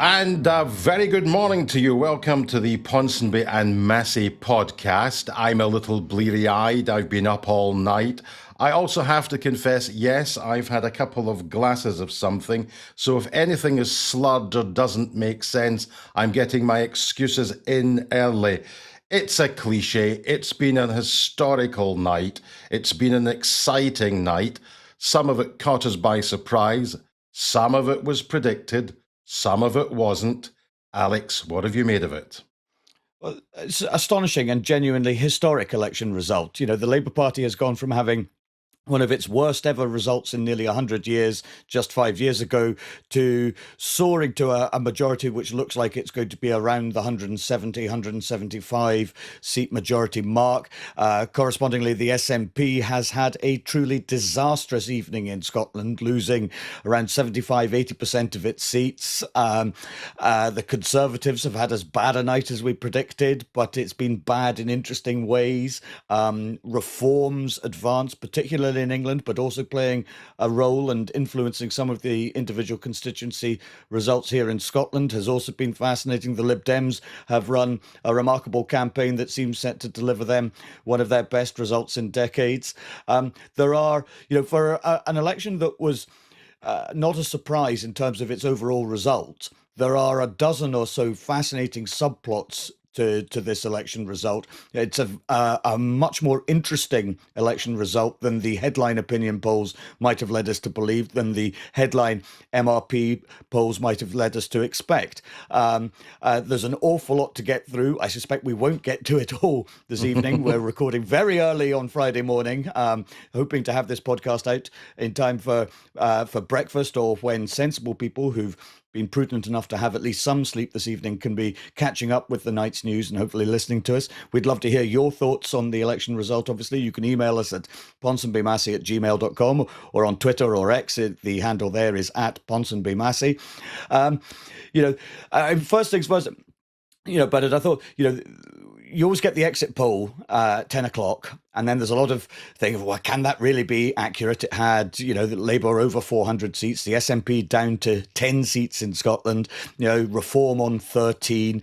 And a very good morning to you. Welcome to the Ponsonby and Massie podcast. I'm a little bleary-eyed. I've been up all night. I also have to confess, yes, I've had a couple of glasses of something. So if anything is slurred or doesn't make sense, I'm getting my excuses in early. It's a cliche. It's been an historical night. It's been an exciting night. Some of it caught us by surprise. Some of it was predicted. Some of it wasn't. Alex, what have you made of it? Well, it's astonishing and genuinely historic election result. The Labour Party has gone from having one of its worst ever results in nearly 100 years, just 5 years ago, to soaring to a majority which looks like it's going to be around the 170, 175 seat majority mark. Correspondingly, the SNP has had a truly disastrous evening in Scotland, losing around 75, 80% of its seats. The Conservatives have had as bad a night as we predicted, but it's been bad in interesting ways. Reforms advanced, particularly in England, but also playing a role and influencing some of the individual constituency results here in Scotland has also been fascinating. The Lib Dems have run a remarkable campaign that seems set to deliver them one of their best results in decades. There are, for an election that was not a surprise in terms of its overall result, there are a dozen or so fascinating subplots to this election result. It's a much more interesting election result than the headline opinion polls might have led us to believe, than the headline MRP polls might have led us to expect. There's an awful lot to get through. I suspect we won't get to it all this evening. We're recording very early on Friday morning, hoping to have this podcast out in time for breakfast, or when sensible people who've been prudent enough to have at least some sleep this evening can be catching up with the night's news and hopefully listening to us. We'd love to hear your thoughts on the election result. Obviously, you can email us at ponsonbymassie@gmail.com, or on Twitter or X. The handle there is at ponsonbymassie. First things first, Bernard, I thought, you always get the exit poll at 10 o'clock, and then there's a lot of thinking, well, can that really be accurate? It had, the Labour over 400 seats, the SNP down to 10 seats in Scotland, Reform on 13.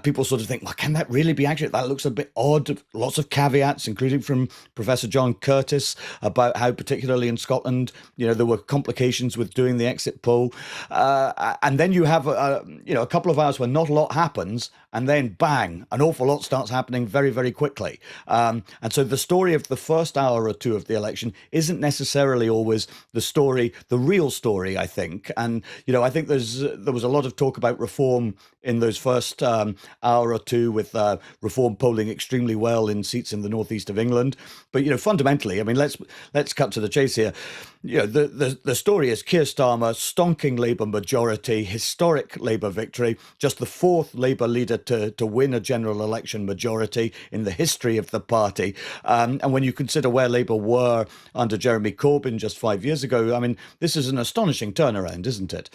People sort of think, well, can that really be accurate? That looks a bit odd. Lots of caveats, including from Professor John Curtis, about how, particularly in Scotland, there were complications with doing the exit poll. And then you have, a couple of hours where not a lot happens, and then bang, an awful lot starts happening very, very quickly. And so the story of the first hour or two of the election isn't necessarily always the real story, I think. And, I think there was a lot of talk about reform in those first hour or two, with reform polling extremely well in seats in the northeast of England. But, fundamentally, I mean, let's cut to the chase here. The story is Keir Starmer, stonking Labour majority, historic Labour victory, just the fourth Labour leader to win a general election majority in the history of the party. And when you consider where Labour were under Jeremy Corbyn just 5 years ago, I mean, this is an astonishing turnaround, isn't it?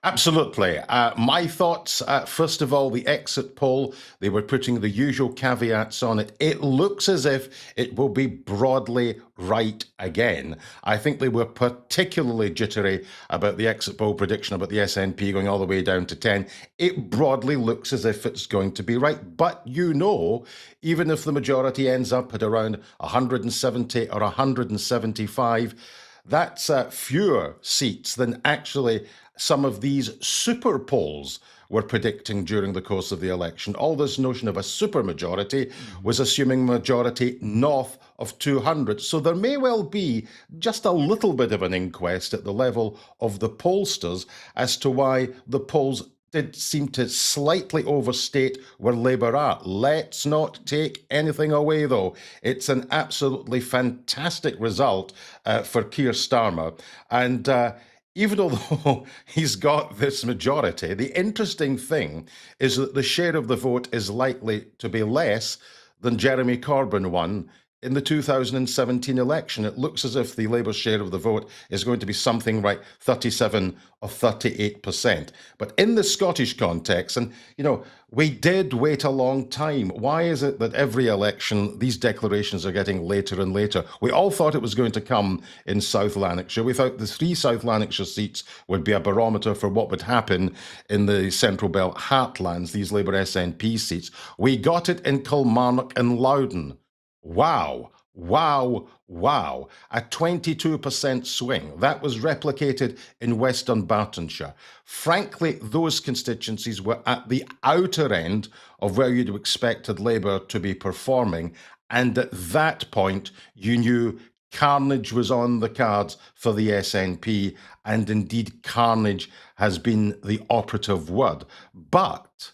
Absolutely. My thoughts, first of all, the exit poll, they were putting the usual caveats on it. It looks as if it will be broadly right again. I think they were particularly jittery about the exit poll prediction about the SNP going all the way down to 10. It broadly looks as if it's going to be right. But even if the majority ends up at around 170 or 175, that's fewer seats than actually some of these super polls were predicting during the course of the election. All this notion of a supermajority was assuming majority north of 200. So there may well be just a little bit of an inquest at the level of the pollsters as to why the polls did seem to slightly overstate where Labour are. Let's not take anything away, though. It's an absolutely fantastic result for Keir Starmer. And even although he's got this majority, the interesting thing is that the share of the vote is likely to be less than Jeremy Corbyn won in the 2017 election. It looks as if the Labour share of the vote is going to be something like 37 or 38%. But in the Scottish context, and we did wait a long time. Why is it that every election these declarations are getting later and later? We all thought it was going to come in South Lanarkshire. We thought the 3 South Lanarkshire seats would be a barometer for what would happen in the Central Belt heartlands, these Labour SNP seats. We got it in Kilmarnock and Loudon. Wow. Wow, wow. A 22% swing. That was replicated in Western Bartonshire. Frankly, those constituencies were at the outer end of where you'd expected Labour to be performing. And at that point, you knew carnage was on the cards for the SNP. And indeed, carnage has been the operative word. But,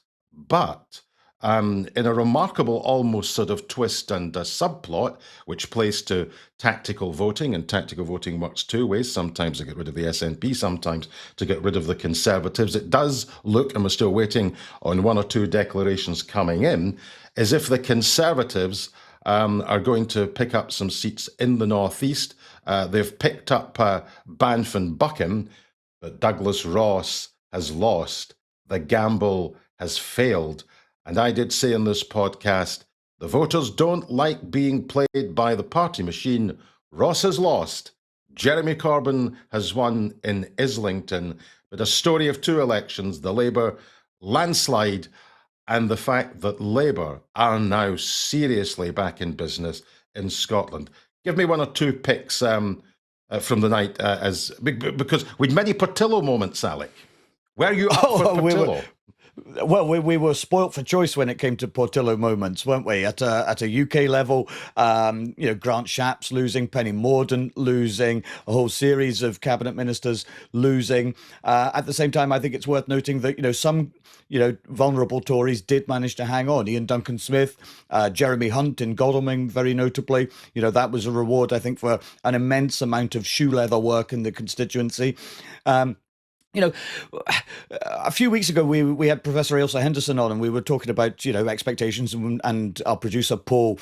in a remarkable almost sort of twist and a subplot, which plays to tactical voting, and tactical voting works 2 ways, sometimes to get rid of the SNP, sometimes to get rid of the Conservatives. It does look, and we're still waiting on 1 or 2 declarations coming in, as if the Conservatives are going to pick up some seats in the northeast. They've picked up Banff and Buchan, but Douglas Ross has lost. The gamble has failed. And I did say in this podcast, the voters don't like being played by the party machine. Ross has lost. Jeremy Corbyn has won in Islington. But a story of 2 elections, the Labour landslide, and the fact that Labour are now seriously back in business in Scotland. Give me 1 or 2 picks from the night, because we'd many Portillo moments, Alec. Were you up for Portillo? We were spoilt for choice when it came to Portillo moments, weren't we? At a UK level, Grant Shapps losing, Penny Mordaunt losing, a whole series of cabinet ministers losing. At the same time, I think it's worth noting that some vulnerable Tories did manage to hang on. Ian Duncan Smith, Jeremy Hunt in Godalming, very notably. That was a reward, I think, for an immense amount of shoe leather work in the constituency. A few weeks ago, we had Professor Ailsa Henderson on, and we were talking about, expectations, and our producer, Paul,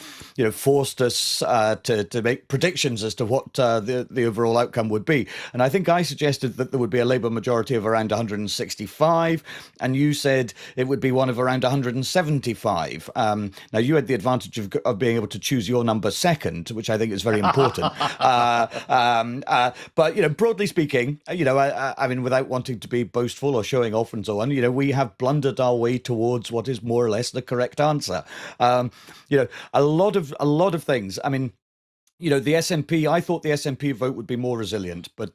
forced us to make predictions as to what the overall outcome would be. And I think I suggested that there would be a Labour majority of around 165, and you said it would be one of around 175. Now, you had the advantage of being able to choose your number second, which I think is very important. But, broadly speaking, I mean, without wanting to be boastful or showing off and so on, we have blundered our way towards what is more or less the correct answer. A lot of things. I mean, the SNP, I thought the SNP vote would be more resilient. But,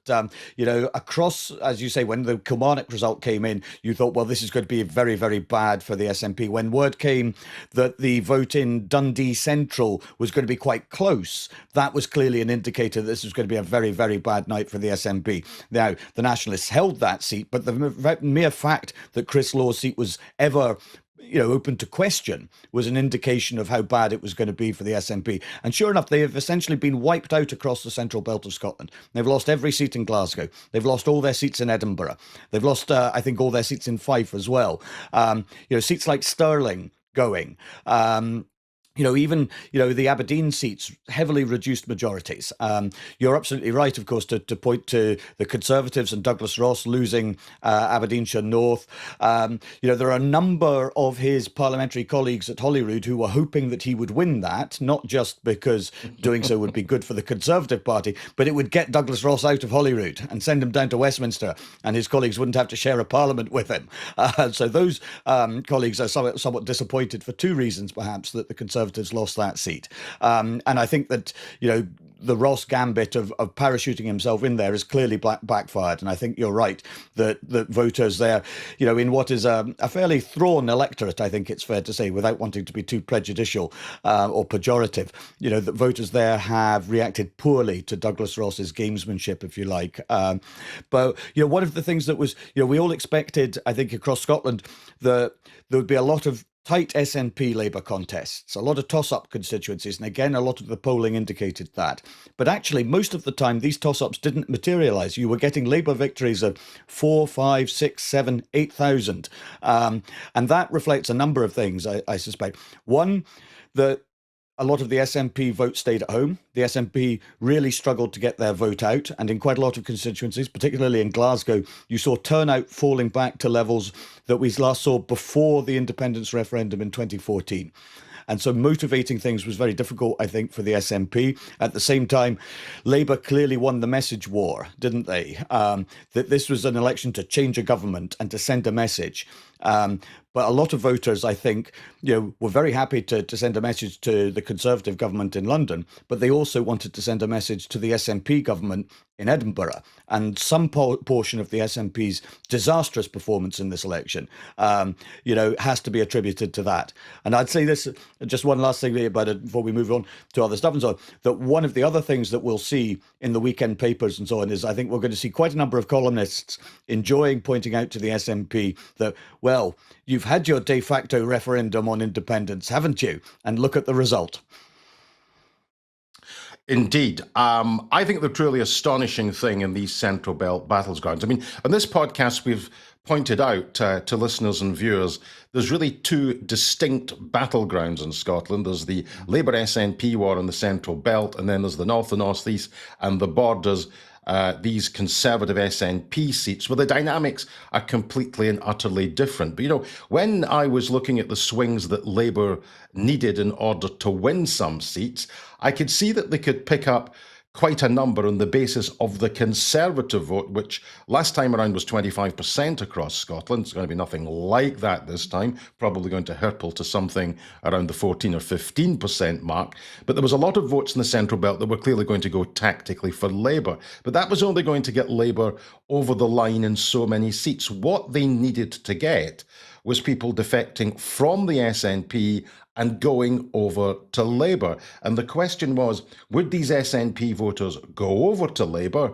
across, as you say, when the Kilmarnock result came in, you thought, well, this is going to be very, very bad for the SNP. When word came that the vote in Dundee Central was going to be quite close, that was clearly an indicator that this was going to be a very, very bad night for the SNP. Now, the Nationalists held that seat, but the mere fact that Chris Law's seat was ever open to question was an indication of how bad it was going to be for the SNP. And sure enough, they have essentially been wiped out across the central belt of Scotland. They've lost every seat in Glasgow. They've lost all their seats in Edinburgh. They've lost, I think, all their seats in Fife as well. Seats like Stirling going. Even the Aberdeen seats, heavily reduced majorities. You're absolutely right, of course, to point to the Conservatives and Douglas Ross losing Aberdeenshire North. There are a number of his parliamentary colleagues at Holyrood who were hoping that he would win that, not just because doing so would be good for the Conservative Party, but it would get Douglas Ross out of Holyrood and send him down to Westminster, and his colleagues wouldn't have to share a parliament with him. So those colleagues are somewhat disappointed for 2 reasons, perhaps, that the Conservatives lost that seat. And I think that, the Ross gambit of parachuting himself in there has clearly backfired. And I think you're right that voters there, in what is a fairly thrawn electorate, I think it's fair to say, without wanting to be too prejudicial or pejorative, that voters there have reacted poorly to Douglas Ross's gamesmanship, if you like. But, one of the things that was, we all expected, I think, across Scotland, that there would be a lot of tight SNP Labour contests, a lot of toss-up constituencies, and again, a lot of the polling indicated that. But actually, most of the time, these toss-ups didn't materialise. You were getting Labour victories of 4, 5, 6, 7, 8,000. And that reflects a number of things, I suspect. One, that a lot of the SNP vote stayed at home. The SNP really struggled to get their vote out. And in quite a lot of constituencies, particularly in Glasgow, you saw turnout falling back to levels that we last saw before the independence referendum in 2014. And so motivating things was very difficult, I think, for the SNP. At the same time, Labour clearly won the message war, didn't they? That this was an election to change a government and to send a message. But a lot of voters, I think, were very happy to send a message to the Conservative government in London, but they also wanted to send a message to the SNP government in Edinburgh. And some portion of the SNP's disastrous performance in this election, has to be attributed to that. And I'd say this, just one last thing about it before we move on to other stuff and so on, that one of the other things that we'll see in the weekend papers and so on is I think we're going to see quite a number of columnists pointing out to the SNP that, well, you've had your de facto referendum on independence, haven't you? And look at the result. Indeed. I think the truly astonishing thing in these Central Belt battlegrounds, I mean, on this podcast, we've pointed out to listeners and viewers, there's really two distinct battlegrounds in Scotland. There's the Labour SNP war in the Central Belt, and then there's the North and North East and the borders, these Conservative SNP seats, where the dynamics are completely and utterly different. But, when I was looking at the swings that Labour needed in order to win some seats, I could see that they could pick up quite a number on the basis of the Conservative vote, which last time around was 25% across Scotland. It's going to be nothing like that this time, probably going to hurtle to something around the 14 or 15% mark. But there was a lot of votes in the Central Belt that were clearly going to go tactically for Labour. But that was only going to get Labour over the line in so many seats. What they needed to get was people defecting from the SNP and going over to Labour. And the question was, would these SNP voters go over to Labour,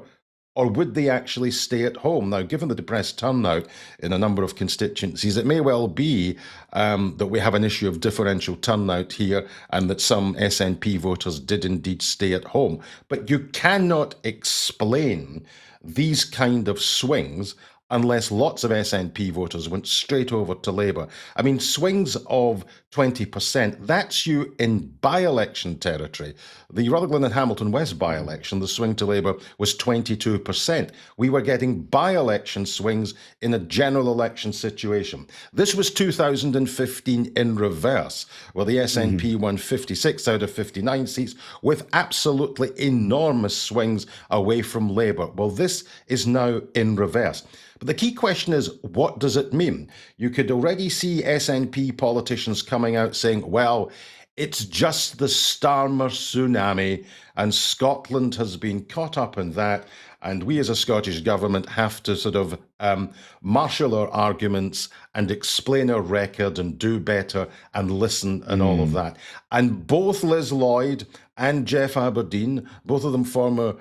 or would they actually stay at home? Now, given the depressed turnout in a number of constituencies, it may well be that we have an issue of differential turnout here and that some SNP voters did indeed stay at home. But you cannot explain these kind of swings unless lots of SNP voters went straight over to Labour. I mean, swings of 20%, that's you in by-election territory. The Rutherglen and Hamilton West by-election, the swing to Labour was 22%. We were getting by-election swings in a general election situation. This was 2015 in reverse, where the SNP won 56 out of 59 seats with absolutely enormous swings away from Labour. Well, this is now in reverse. But the key question is, what does it mean? You could already see SNP politicians coming out saying, well, it's just the Starmer tsunami, and Scotland has been caught up in that, and we as a Scottish government have to sort of marshal our arguments and explain our record and do better and listen and all of that. And both Liz Lloyd and Jeff Aberdeen, both of them former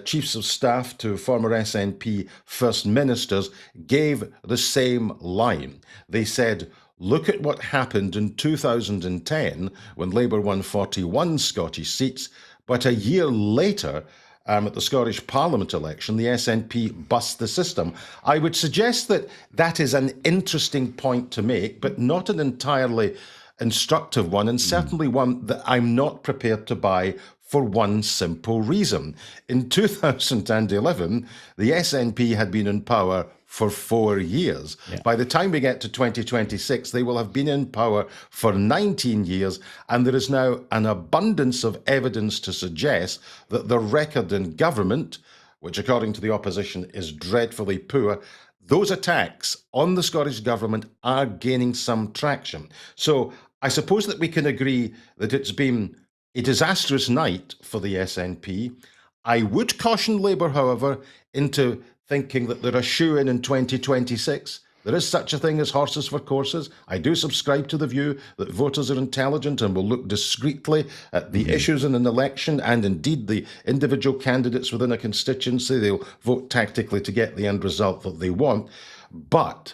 chiefs of staff to former SNP First Ministers, gave the same line. They said, look at what happened in 2010 when Labour won 41 Scottish seats, but a year later, at the Scottish Parliament election, the SNP bust the system. I would suggest that that is an interesting point to make, but not an entirely instructive one, and certainly one that I'm not prepared to buy for one simple reason. In 2011, the SNP had been in power for 4 years. Yeah. By the time we get to 2026, they will have been in power for 19 years, and there is now an abundance of evidence to suggest that the record in government, which according to the opposition is dreadfully poor, those attacks on the Scottish government are gaining some traction. So I suppose that we can agree that it's been a disastrous night for the SNP. I would caution Labour, however, into thinking that they're a shoo-in in 2026. There is such a thing as horses for courses. I do subscribe to the view that voters are intelligent and will look discreetly at the issues in an election and indeed the individual candidates within a constituency. They'll vote tactically to get the end result that they want. But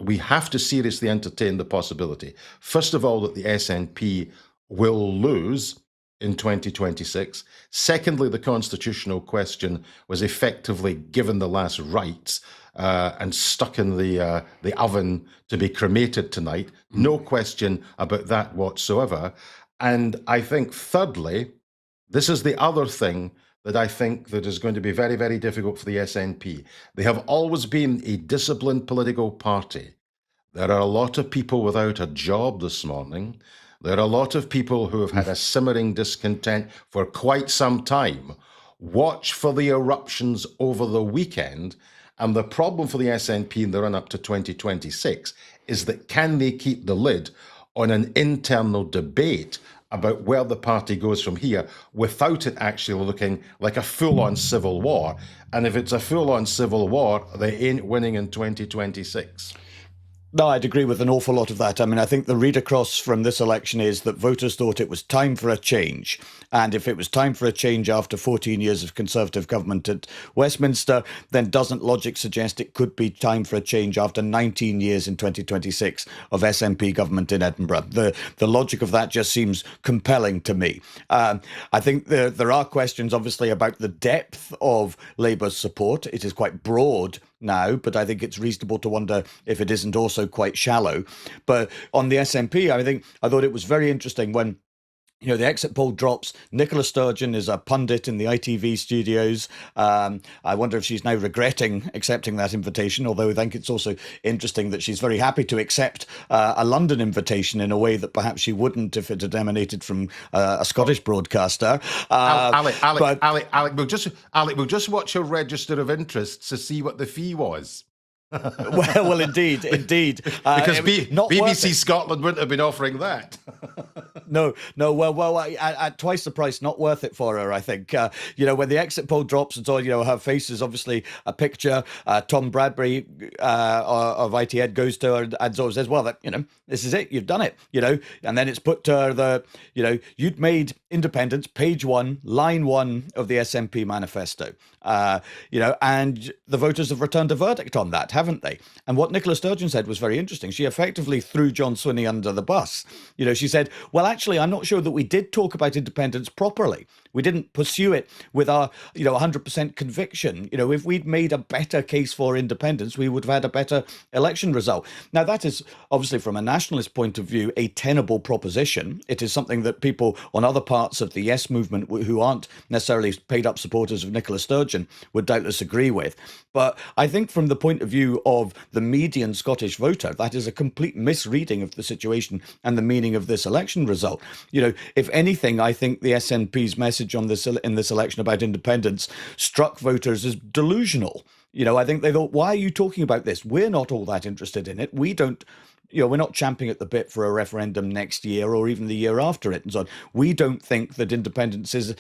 we have to seriously entertain the possibility, first of all, that the SNP will lose in 2026. Secondly, the constitutional question was effectively given the last rites and stuck in the oven to be cremated tonight. No question about that whatsoever. And I think, thirdly, this is the other thing that I think that is going to be very, very difficult for the SNP. They have always been a disciplined political party. There are a lot of people without a job this morning. There are a lot of people who have had a simmering discontent for quite some time. Watch for the eruptions over the weekend. And the problem for the SNP in the run up to 2026 is that can they keep the lid on an internal debate about where the party goes from here without it actually looking like a full-on civil war? And if it's a full-on civil war, they ain't winning in 2026. No, I'd agree with an awful lot of that. I mean, I think the read across from this election is that voters thought it was time for a change. And if it was time for a change after 14 years of Conservative government at Westminster, then doesn't logic suggest it could be time for a change after 19 years in 2026 of SNP government in Edinburgh? The logic of that just seems compelling to me. I think there are questions, obviously, about the depth of Labour's support. It is quite broad now, but I think it's reasonable to wonder if it isn't also quite shallow. But on the SNP, I thought it was very interesting when the exit poll drops. Nicola Sturgeon is a pundit in the ITV studios. I wonder if she's now regretting accepting that invitation, although I think it's also interesting that she's very happy to accept a London invitation in a way that perhaps she wouldn't if it had emanated from a Scottish broadcaster. Alec, we'll just watch her register of interests to see what the fee was. well, indeed. Because BBC Scotland wouldn't have been offering that. No. Well, at twice the price, not worth it for her, I think. When the exit poll drops and so, her face is obviously a picture. Tom Bradbury of IT Ed goes to her and sort of says, well, this is it, you've done it, and then it's put to her you'd made independence, page 1, line 1 of the SNP manifesto. And the voters have returned a verdict on that, haven't they? And what Nicola Sturgeon said was very interesting. She effectively threw John Swinney under the bus. She said, well, actually, I'm not sure that we did talk about independence properly. We didn't pursue it with our, 100% conviction. If we'd made a better case for independence, we would have had a better election result. Now, that is obviously from a nationalist point of view, a tenable proposition. It is something that people on other parts of the Yes movement who aren't necessarily paid up supporters of Nicola Sturgeon would doubtless agree with. But I think from the point of view of the median Scottish voter, that is a complete misreading of the situation and the meaning of this election result. If anything, I think the SNP's message on this in this election about independence struck voters as delusional. I think they thought, why are you talking about this? We're not all that interested in it. We don't. We're not champing at the bit for a referendum next year or even the year after it and so on. We don't think that independence is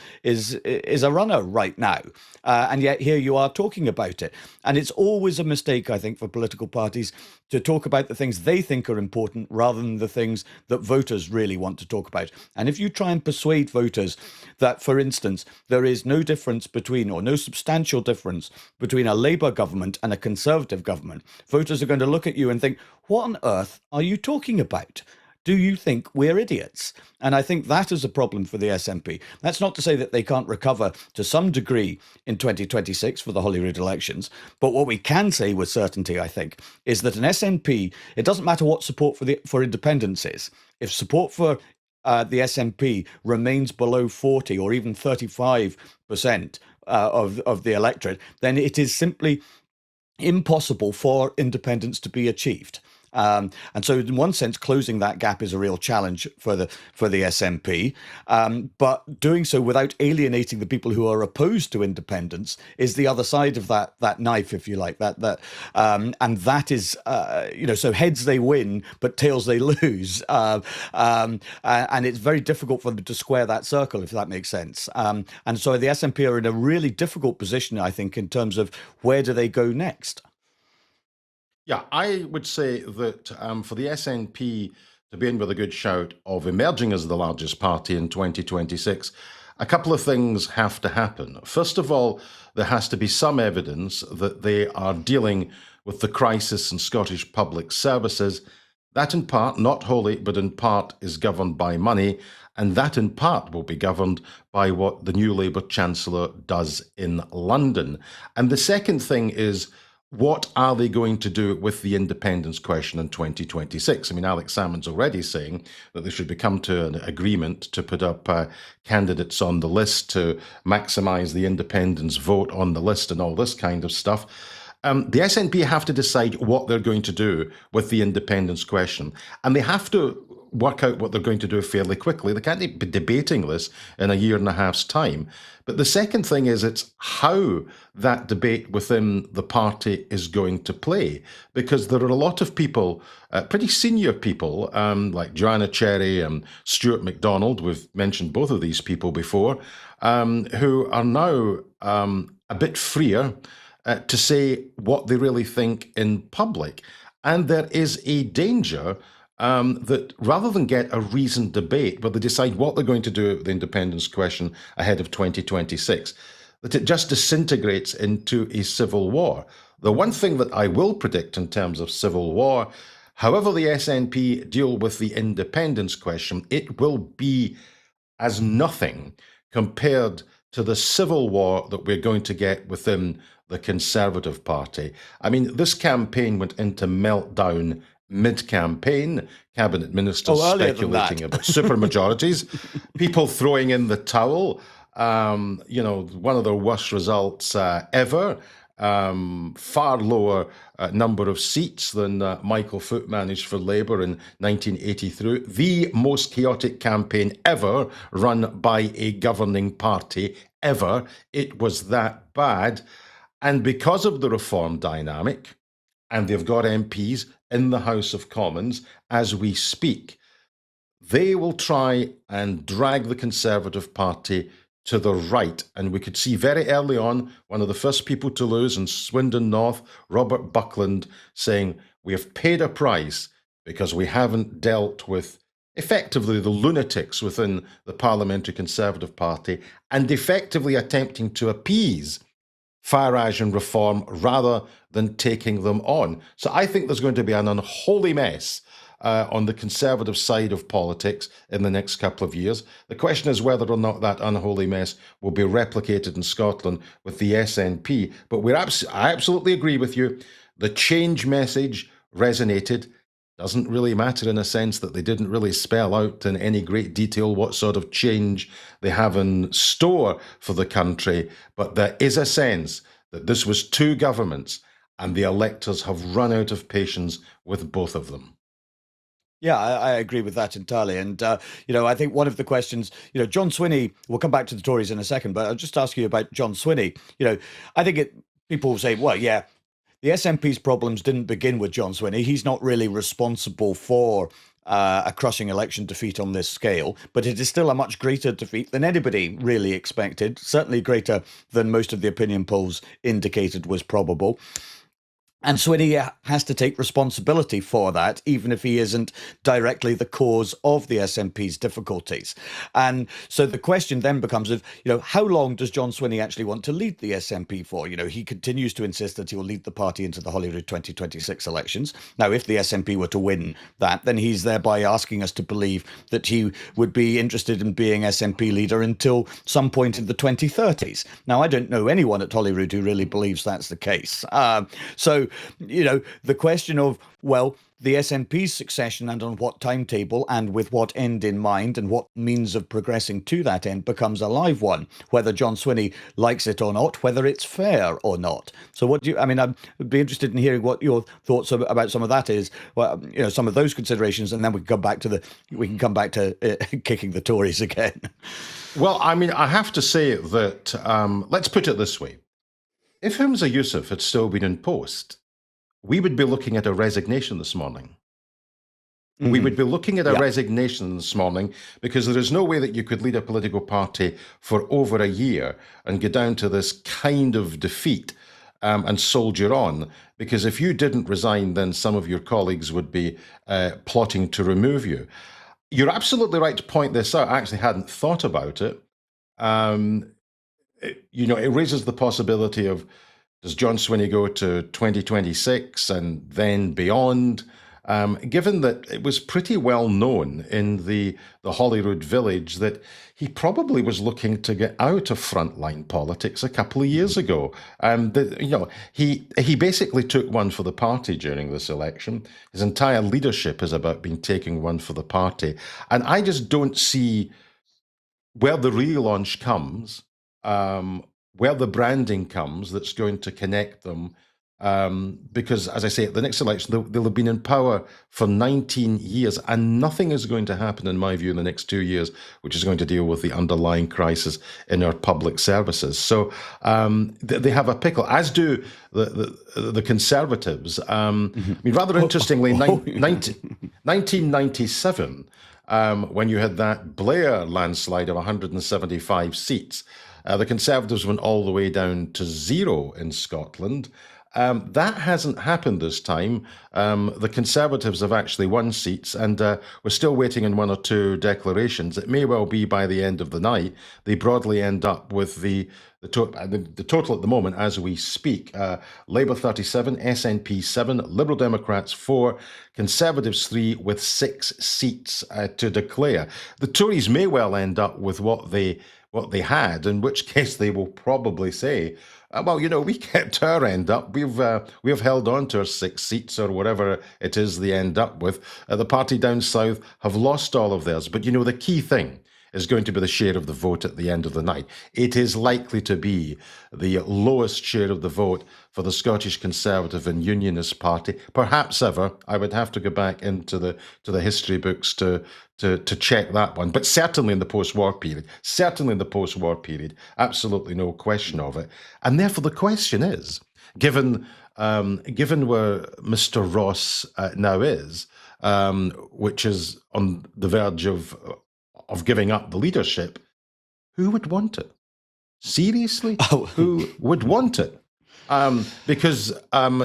a runner right now. And yet here you are talking about it. And it's always a mistake, I think, for political parties to talk about the things they think are important rather than the things that voters really want to talk about. And if you try and persuade voters that, for instance, there is no difference between, or no substantial difference between a Labour government and a Conservative government, voters are going to look at you and think, what on earth are you talking about? Do you think we're idiots? And I think that is a problem for the SNP. That's not to say that they can't recover to some degree in 2026 for the Holyrood elections. But what we can say with certainty, I think, is that an SNP, it doesn't matter what support for independence is. If support for the SNP remains below 40 or even 35% of the electorate, then it is simply impossible for independence to be achieved. And so in one sense, closing that gap is a real challenge for the SNP. But doing so without alienating the people who are opposed to independence is the other side of that knife, if you like. And that is, so heads they win, but tails they lose. And it's very difficult for them to square that circle, if that makes sense. And so the SNP are in a really difficult position, I think, in terms of where do they go next. Yeah, I would say that for the SNP to be in with a good shout of emerging as the largest party in 2026, a couple of things have to happen. First of all, there has to be some evidence that they are dealing with the crisis in Scottish public services. That in part, not wholly, but in part is governed by money, and that in part will be governed by what the new Labour Chancellor does in London. And the second thing is, what are they going to do with the independence question in 2026? I mean, Alex Salmond's already saying that they should come to an agreement to put up candidates on the list to maximise the independence vote on the list and all this kind of stuff. The SNP have to decide what they're going to do with the independence question, and they have to work out what they're going to do fairly quickly. They can't be debating this in a year and a half's time. But the second thing is it's how that debate within the party is going to play, because there are a lot of people, pretty senior people, like Joanna Cherry and Stuart MacDonald, we've mentioned both of these people before, who are now a bit freer to say what they really think in public. And there is a danger that rather than get a reasoned debate where they decide what they're going to do with the independence question ahead of 2026, that it just disintegrates into a civil war. The one thing that I will predict in terms of civil war, however the SNP deal with the independence question, it will be as nothing compared to the civil war that we're going to get within the Conservative Party. I mean, this campaign went into meltdown mid-campaign, cabinet ministers speculating about supermajorities, people throwing in the towel, one of their worst results ever, far lower number of seats than Michael Foot managed for Labour in 1983, the most chaotic campaign ever run by a governing party ever. It was that bad. And because of the reform dynamic, and they've got MPs in the House of Commons as we speak, they will try and drag the Conservative Party to the right. And we could see very early on, one of the first people to lose in Swindon North, Robert Buckland, saying, we have paid a price because we haven't dealt with effectively the lunatics within the Parliamentary Conservative Party and effectively attempting to appease Farage and Reform rather than taking them on. So I think there's going to be an unholy mess on the Conservative side of politics in the next couple of years. The question is whether or not that unholy mess will be replicated in Scotland with the SNP. But I absolutely agree with you. The change message resonated. Doesn't really matter in a sense that they didn't really spell out in any great detail what sort of change they have in store for the country. But there is a sense that this was two governments and the electors have run out of patience with both of them. Yeah, I agree with that entirely. And, I think one of the questions, John Swinney, we'll come back to the Tories in a second, but I'll just ask you about John Swinney. I think people will say, well, yeah, the SNP's problems didn't begin with John Swinney. He's not really responsible for a crushing election defeat on this scale, but it is still a much greater defeat than anybody really expected, certainly greater than most of the opinion polls indicated was probable. And Swinney has to take responsibility for that, even if he isn't directly the cause of the SNP's difficulties. And so the question then becomes of, how long does John Swinney actually want to lead the SNP for? He continues to insist that he will lead the party into the Holyrood 2026 elections. Now, if the SNP were to win that, then he's thereby asking us to believe that he would be interested in being SNP leader until some point in the 2030s. Now, I don't know anyone at Holyrood who really believes that's the case. So the question of, well, the SNP's succession and on what timetable and with what end in mind and what means of progressing to that end becomes a live one, whether John Swinney likes it or not, whether it's fair or not. So I'd be interested in hearing what your thoughts about some of that is, well, some of those considerations, and then we can come back to kicking the Tories again. Well, I have to say that, let's put it this way. If Humza Yousaf had still been in post, we would be looking at a resignation this morning. Mm-hmm. We would be looking at a resignation this morning because there is no way that you could lead a political party for over a year and get down to this kind of defeat and soldier on. Because if you didn't resign, then some of your colleagues would be plotting to remove you. You're absolutely right to point this out. I actually hadn't thought about it. It raises the possibility of, does John Swinney go to 2026 and then beyond? given that it was pretty well known in the Holyrood village that he probably was looking to get out of frontline politics a couple of years ago. He basically took one for the party during this election. His entire leadership is about being taking one for the party. And I just don't see where the relaunch comes, where the branding comes that's going to connect them. Because, as I say, at the next election, they'll have been in power for 19 years, and nothing is going to happen, in my view, in the next 2 years, which is going to deal with the underlying crisis in our public services. So they have a pickle, as do the Conservatives. I mean, rather interestingly, 1997, when you had that Blair landslide of 175 seats, the Conservatives went all the way down to 0 in Scotland. That hasn't happened this time. The Conservatives have actually won seats, and we're still waiting on one or two declarations. It may well be by the end of the night they broadly end up with the total at the moment as we speak. Labour 37, SNP 7, Liberal Democrats 4, Conservatives 3, with 6 seats to declare. The Tories may well end up with what they had, in which case they will probably say, well, we kept our end up. We've held on to our 6 seats or whatever it is they end up with. The party down south have lost all of theirs. But the key thing is going to be the share of the vote at the end of the night. It is likely to be the lowest share of the vote for the Scottish Conservative and Unionist Party, perhaps ever. I would have to go back into the history books to check that one. But certainly in the post-war period, absolutely no question of it. And therefore the question is, given where Mr. Ross now is, which is on the verge of giving up the leadership, who would want it? Seriously? Who would want it? Because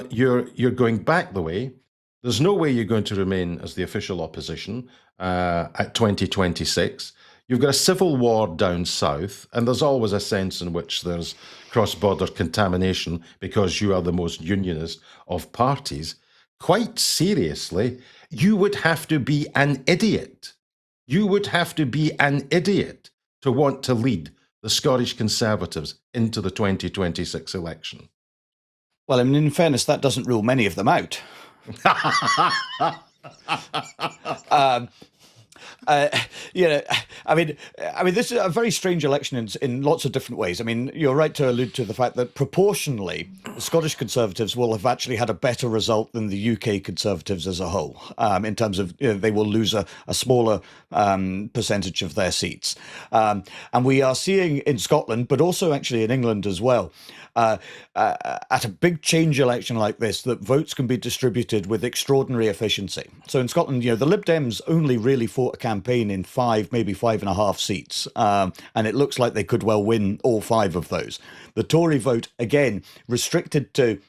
you're going back the way. There's no way you're going to remain as the official opposition at 2026. You've got a civil war down south, and there's always a sense in which there's cross-border contamination because you are the most unionist of parties. Quite seriously, you would have to be an idiot. You would have to be an idiot to want to lead the Scottish Conservatives into the 2026 election. Well, I mean, in fairness, that doesn't rule many of them out. I mean, this is a very strange election in lots of different ways. I mean, you're right to allude to the fact that proportionally, the Scottish Conservatives will have actually had a better result than the UK Conservatives as a whole, in terms of they will lose a smaller percentage of their seats. And we are seeing in Scotland, but also actually in England as well, at a big change election like this, that votes can be distributed with extraordinary efficiency. So in Scotland, the Lib Dems only really fought a campaign in 5, maybe 5.5 seats, and it looks like they could well win all 5 of those. The Tory vote, again, restricted to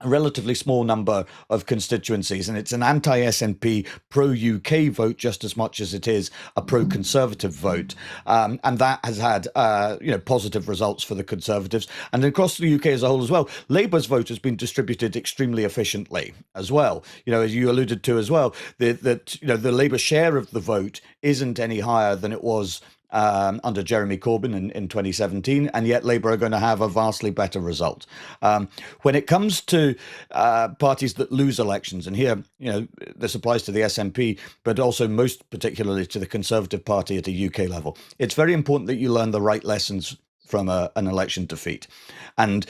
a relatively small number of constituencies, and it's an anti-SNP, pro-UK vote just as much as it is a pro-Conservative vote, and that has had positive results for the Conservatives. And across the UK as a whole as well, Labour's vote has been distributed extremely efficiently as well. As you alluded to as well, that the Labour share of the vote isn't any higher than it was under Jeremy Corbyn in 2017, and yet Labour are going to have a vastly better result. When it comes to parties that lose elections, and here, this applies to the SNP, but also most particularly to the Conservative Party at a UK level, it's very important that you learn the right lessons from an election defeat. And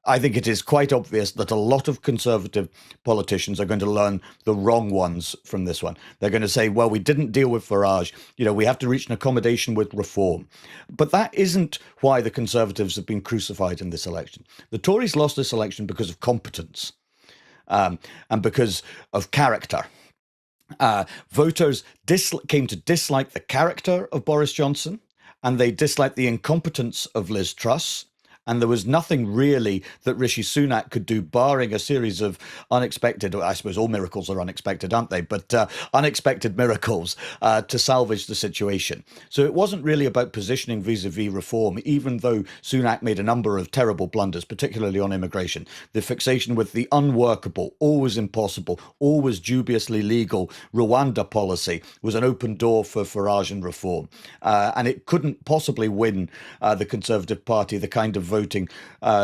I think it is quite obvious that a lot of Conservative politicians are going to learn the wrong ones from this one. They're going to say, well, we didn't deal with Farage. We have to reach an accommodation with reform. But that isn't why the Conservatives have been crucified in this election. The Tories lost this election because of competence and because of character. Voters came to dislike the character of Boris Johnson, and they disliked the incompetence of Liz Truss. And there was nothing really that Rishi Sunak could do, barring a series of unexpected, I suppose all miracles are unexpected, aren't they? But unexpected miracles to salvage the situation. So it wasn't really about positioning vis-a-vis reform, even though Sunak made a number of terrible blunders, particularly on immigration. The fixation with the unworkable, always impossible, always dubiously legal Rwanda policy was an open door for Farage and reform. And it couldn't possibly win the Conservative Party the kind of voting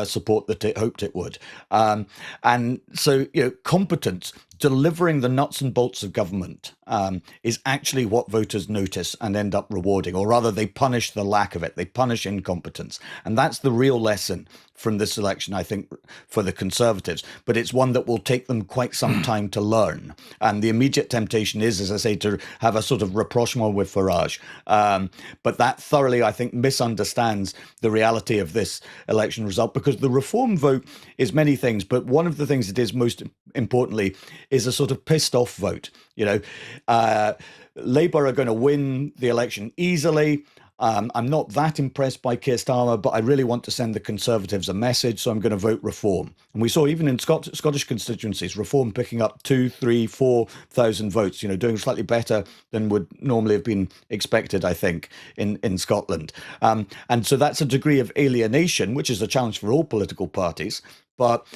support that it hoped it would. And so, competence, delivering the nuts and bolts of government is actually what voters notice and end up rewarding, or rather they punish the lack of it. They punish incompetence. And that's the real lesson from this election, I think, for the Conservatives. But it's one that will take them quite some time to learn. And the immediate temptation is, as I say, to have a sort of rapprochement with Farage. But that thoroughly, I think, misunderstands the reality of this election result, because the reform vote is many things. But one of the things it is most importantly is a sort of pissed off vote. Labour are going to win the election easily. I'm not that impressed by Keir Starmer, but I really want to send the Conservatives a message, so I'm going to vote Reform. And we saw even in Scottish constituencies, Reform picking up 2,000, 3,000, 4,000 votes, doing slightly better than would normally have been expected, I think, in Scotland. And so that's a degree of alienation, which is a challenge for all political parties. But,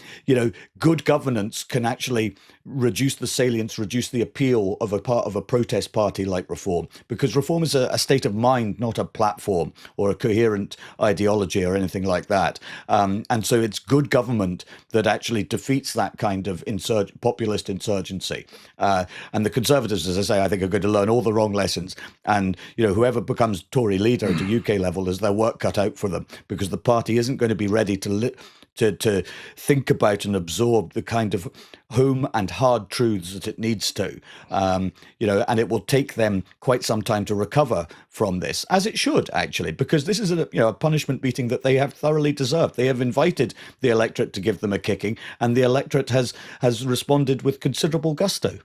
good governance can actually reduce the salience, reduce the appeal of a part of a protest party like Reform, because Reform is a state of mind, not a platform or a coherent ideology or anything like that. And so it's good government that actually defeats that kind of populist insurgency. And the Conservatives, as I say, I think are going to learn all the wrong lessons. And, whoever becomes Tory leader at a UK level has their work cut out for them, because the party isn't going to be ready to think about and absorb the kind of home and hard truths that it needs to, and it will take them quite some time to recover from this, as it should actually, because this is a punishment beating that they have thoroughly deserved. They have invited the electorate to give them a kicking, and the electorate has responded with considerable gusto.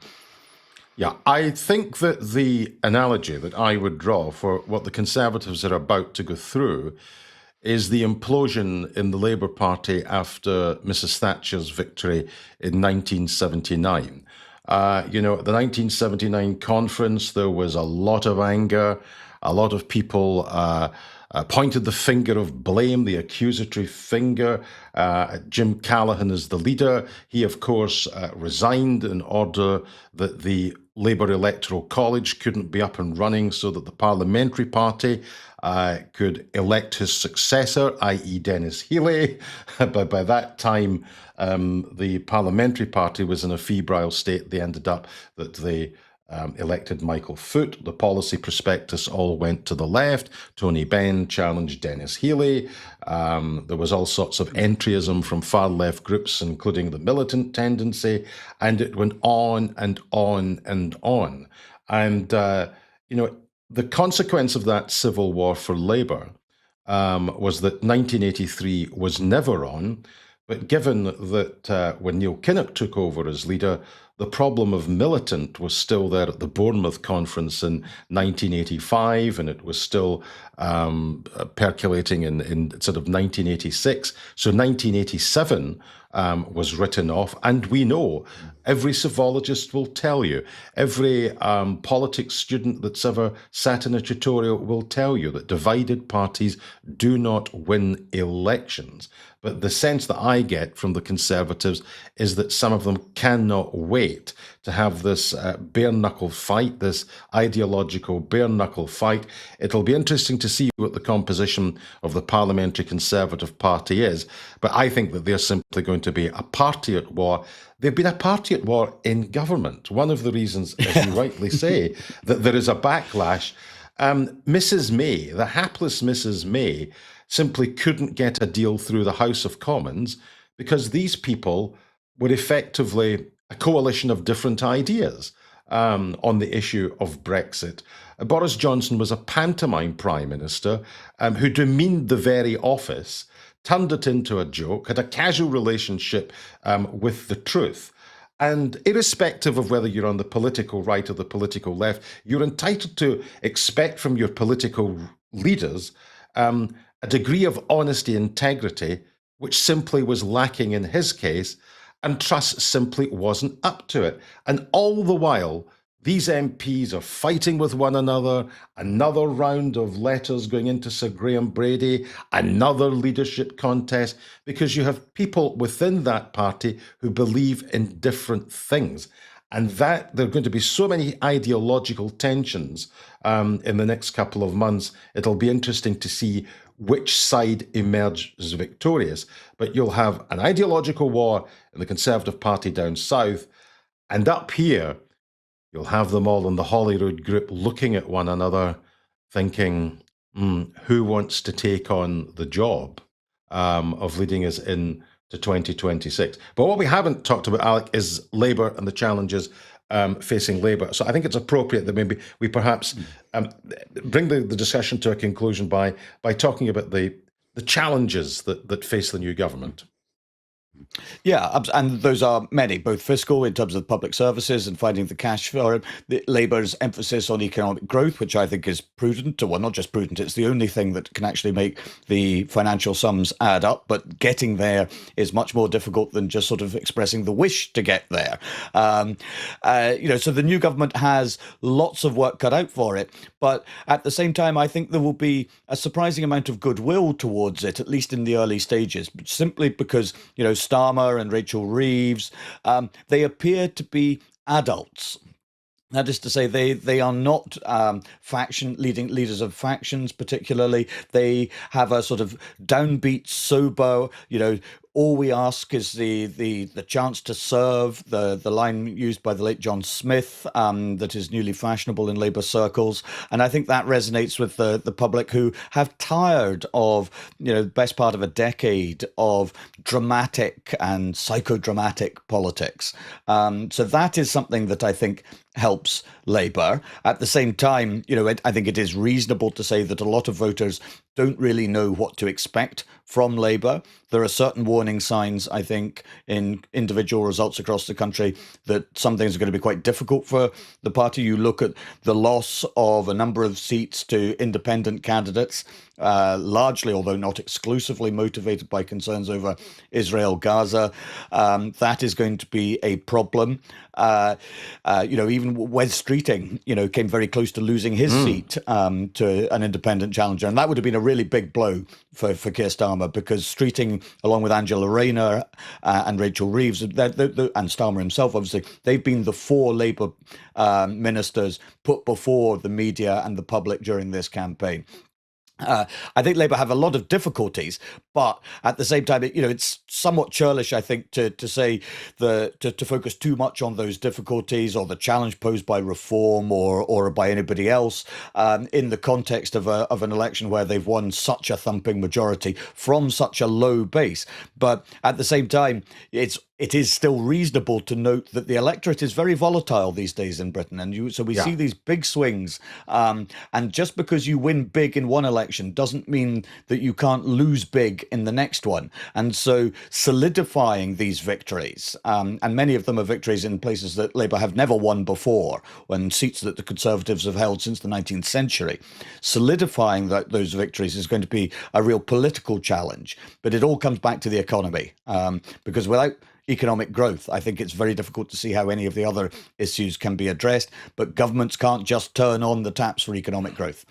Yeah, I think that the analogy that I would draw for what the Conservatives are about to go through is the implosion in the Labour Party after Mrs. Thatcher's victory in 1979. At the 1979 conference, there was a lot of anger. A lot of people pointed the finger of blame, the accusatory finger, at Jim Callaghan as the leader. He, of course, resigned in order that the Labour Electoral College couldn't be up and running so that the Parliamentary Party could elect his successor, i.e. Dennis Healey. But by that time, the Parliamentary Party was in a febrile state. They ended up that they elected Michael Foot. The policy prospectus all went to the left. Tony Benn challenged Dennis Healey. There was all sorts of entryism from far left groups, including the militant tendency, and it went on and on and on. And, the consequence of that civil war for Labour was that 1983 was never on. But given that when Neil Kinnock took over as leader, the problem of militant was still there at the Bournemouth conference in 1985, and it was still percolating in sort of 1986. So 1987 was written off. And we know, every psephologist will tell you, every politics student that's ever sat in a tutorial will tell you that divided parties do not win elections. But the sense that I get from the Conservatives is that some of them cannot wait to have this bare-knuckle fight, this ideological bare-knuckle fight. It'll be interesting to see what the composition of the Parliamentary Conservative Party is, but I think that they're simply going to be a party at war. They've been a party at war in government. One of the reasons, as you rightly say, that there is a backlash. Mrs. May, the hapless Mrs. May, simply couldn't get a deal through the House of Commons because these people were effectively a coalition of different ideas on the issue of Brexit. Boris Johnson was a pantomime prime minister who demeaned the very office, turned it into a joke, had a casual relationship with the truth. And irrespective of whether you're on the political right or the political left, you're entitled to expect from your political leaders a degree of honesty, integrity, which simply was lacking in his case, and Truss simply wasn't up to it. And all the while, these MPs are fighting with one another, another round of letters going into Sir Graham Brady, another leadership contest, because you have people within that party who believe in different things. And that there are going to be so many ideological tensions in the next couple of months. It'll be interesting to see which side emerges victorious. But you'll have an ideological war in the Conservative Party down south, and up here, you'll have them all in the Holyrood group looking at one another, thinking, who wants to take on the job of leading us in to 2026? But what we haven't talked about, Alec, is Labour and the challenges facing Labour. So I think it's appropriate that maybe we perhaps bring the discussion to a conclusion by talking about the challenges that face the new government. Yeah, and those are many, both fiscal in terms of public services and finding the cash for it. Labour's emphasis on economic growth, which I think is prudent, well, not just prudent, it's the only thing that can actually make the financial sums add up. But getting there is much more difficult than just sort of expressing the wish to get there. So the new government has lots of work cut out for it. But at the same time, I think there will be a surprising amount of goodwill towards it, at least in the early stages, simply because, Starmer and Rachel Reeves, they appear to be adults. That is to say, they are not leaders of factions particularly. They have a sort of downbeat, sober, all we ask is the chance to serve, the line used by the late John Smith, that is newly fashionable in Labour circles. And I think that resonates with the public who have tired of, the best part of a decade of dramatic and psychodramatic politics. So that is something that I think helps Labour. At the same time, I think it is reasonable to say that a lot of voters don't really know what to expect from Labour. There are certain warning signs, I think, in individual results across the country that some things are going to be quite difficult for the party. You look at the loss of a number of seats to independent candidates, largely, although not exclusively, motivated by concerns over Israel, Gaza. That is going to be a problem. Even Wes Streeting, came very close to losing his seat to an independent challenger. And that would have been a really big blow for Keir Starmer, because Streeting, along with Angela Rayner and Rachel Reeves, and Starmer himself, obviously, they've been the four Labour ministers put before the media and the public during this campaign. I think Labour have a lot of difficulties, but at the same time, it's somewhat churlish, I think, to say to focus too much on those difficulties or the challenge posed by reform or by anybody else in the context of an election where they've won such a thumping majority from such a low base. But at the same time, it is still reasonable to note that the electorate is very volatile these days in Britain, and so we see these big swings. And just because you win big in one election doesn't mean that you can't lose big in the next one. And so solidifying these victories, and many of them are victories in places that Labour have never won before, when seats that the Conservatives have held since the 19th century, solidifying those victories is going to be a real political challenge. But it all comes back to the economy, because without economic growth, I think it's very difficult to see how any of the other issues can be addressed. But governments can't just turn on the taps for economic growth.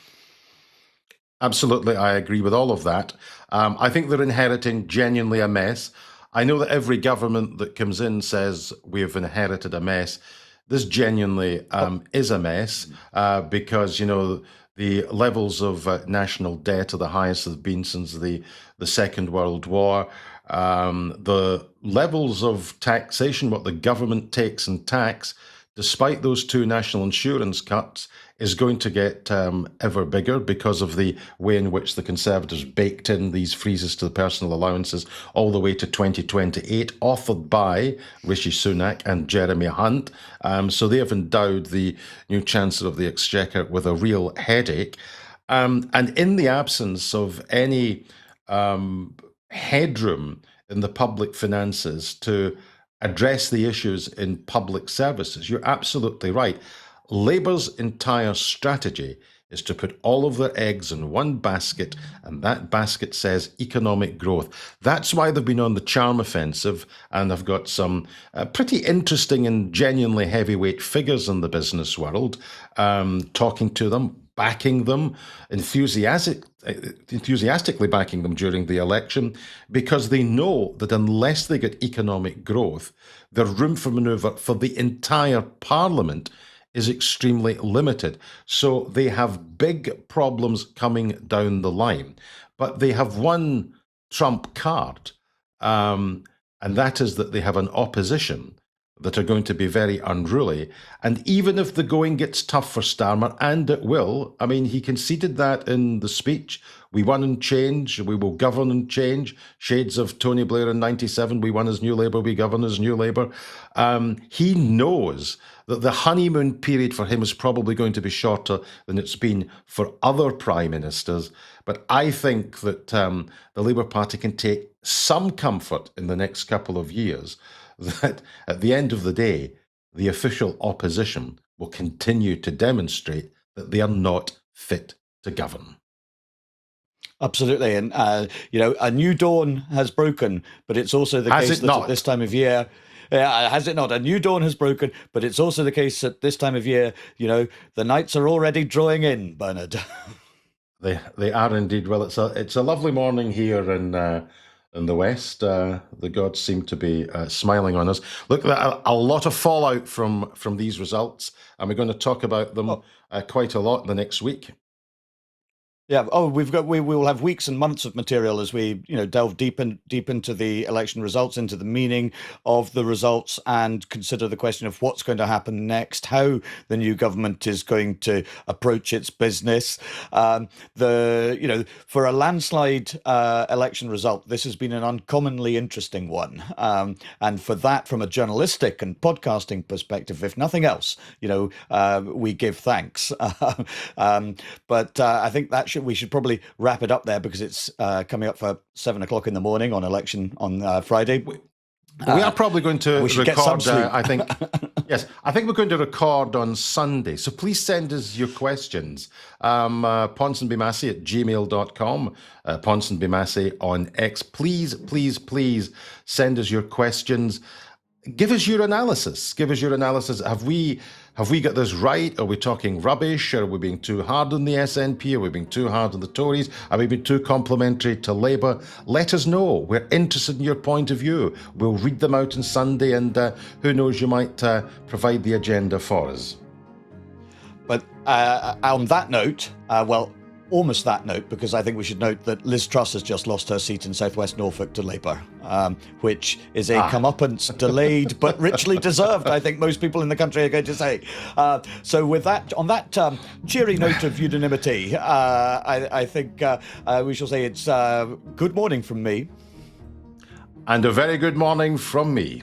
Absolutely, I agree with all of that. I think they're inheriting genuinely a mess. I know that every government that comes in says we've inherited a mess. This genuinely is a mess because, the levels of national debt are the highest they've been since the Second World War. The levels of taxation, what the government takes in tax, despite those two national insurance cuts, is going to get ever bigger because of the way in which the Conservatives baked in these freezes to the personal allowances all the way to 2028, authored by Rishi Sunak and Jeremy Hunt. So they have endowed the new Chancellor of the Exchequer with a real headache. And in the absence of any headroom in the public finances to address the issues in public services, you're absolutely right. Labour's entire strategy is to put all of their eggs in one basket, and that basket says economic growth. That's why they've been on the charm offensive, and they've got some pretty interesting and genuinely heavyweight figures in the business world talking to them, backing them, enthusiastically backing them during the election, because they know that unless they get economic growth, their room for manoeuvre for the entire Parliament is extremely limited. So they have big problems coming down the line. But they have one trump card, and that is that they have an opposition that are going to be very unruly. And even if the going gets tough for Starmer, and it will, I mean, he conceded that in the speech. We won and change, we will govern and change. Shades of Tony Blair in 97, we won as New Labour, we govern as New Labour. He knows that the honeymoon period for him is probably going to be shorter than it's been for other prime ministers. But I think that the Labour Party can take some comfort in the next couple of years that at the end of the day, the official opposition will continue to demonstrate that they are not fit to govern. Absolutely. And, a new dawn has broken, but it's also the case that at this time of year, has it not? A new dawn has broken, but it's also the case at this time of year, the nights are already drawing in, Bernard. They are indeed. Well, it's a lovely morning here in the West. The gods seem to be smiling on us. Look, a lot of fallout from these results, and we're going to talk about them quite a lot the next week. Yeah. Oh, we will have weeks and months of material as we, delve deep into the election results, into the meaning of the results, and consider the question of what's going to happen next, how the new government is going to approach its business. For a landslide election result, this has been an uncommonly interesting one, and for that, from a journalistic and podcasting perspective, if nothing else, we give thanks. But I think we should probably wrap it up there, because it's coming up for 7 o'clock in the morning on election on Friday. We are probably going to record, I think. Yes, I think we're going to record on Sunday. So please send us your questions. PonsonbyMassey@gmail.com, Ponsonby Massey on X. Please, please, please send us your questions. Give us your analysis. Have we got this right? Are we talking rubbish? Are we being too hard on the SNP? Are we being too hard on the Tories? Are we being too complimentary to Labour? Let us know. We're interested in your point of view. We'll read them out on Sunday, and who knows, you might provide the agenda for us. But on that note, almost that note, because I think we should note that Liz Truss has just lost her seat in South West Norfolk to Labour, which is a comeuppance delayed but richly deserved, I think most people in the country are going to say. So with that, on that cheery note of unanimity, I think we shall say it's good morning from me. And a very good morning from me.